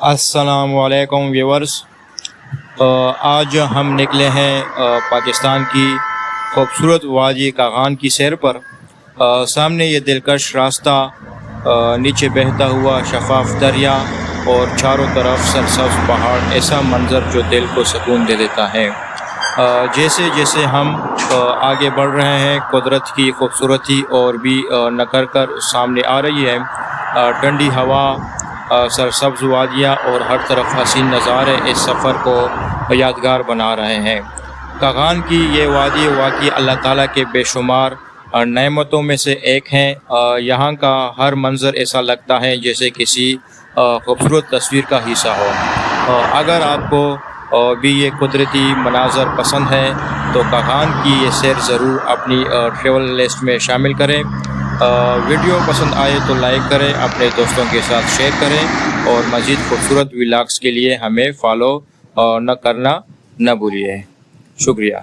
السلام علیکم ویورز، آج ہم نکلے ہیں پاکستان کی خوبصورت وادی کاغان کی سیر پر۔ سامنے یہ دلکش راستہ، نیچے بہتا ہوا شفاف دریا اور چاروں طرف سرسبز پہاڑ، ایسا منظر جو دل کو سکون دے دیتا ہے۔ جیسے جیسے ہم آگے بڑھ رہے ہیں، قدرت کی خوبصورتی اور بھی نکھر کر سامنے آ رہی ہے۔ ٹھنڈی ہوا، سرسبز وادیاں اور ہر طرف حسین نظارے اس سفر کو یادگار بنا رہے ہیں۔ کاغان کی یہ وادی واقعی اللہ تعالیٰ کے بے شمار نعمتوں میں سے ایک ہیں۔ یہاں کا ہر منظر ایسا لگتا ہے جیسے کسی خوبصورت تصویر کا حصہ ہو۔ اگر آپ کو بھی یہ قدرتی مناظر پسند ہے تو کاغان کی یہ سیر ضرور اپنی ٹریول لسٹ میں شامل کریں۔ ویڈیو پسند آئے تو لائک کریں، اپنے دوستوں کے ساتھ شیئر کریں اور مزید خوبصورت ولاگز کے لیے ہمیں فالو کرنا نہ بھولیے۔ شکریہ۔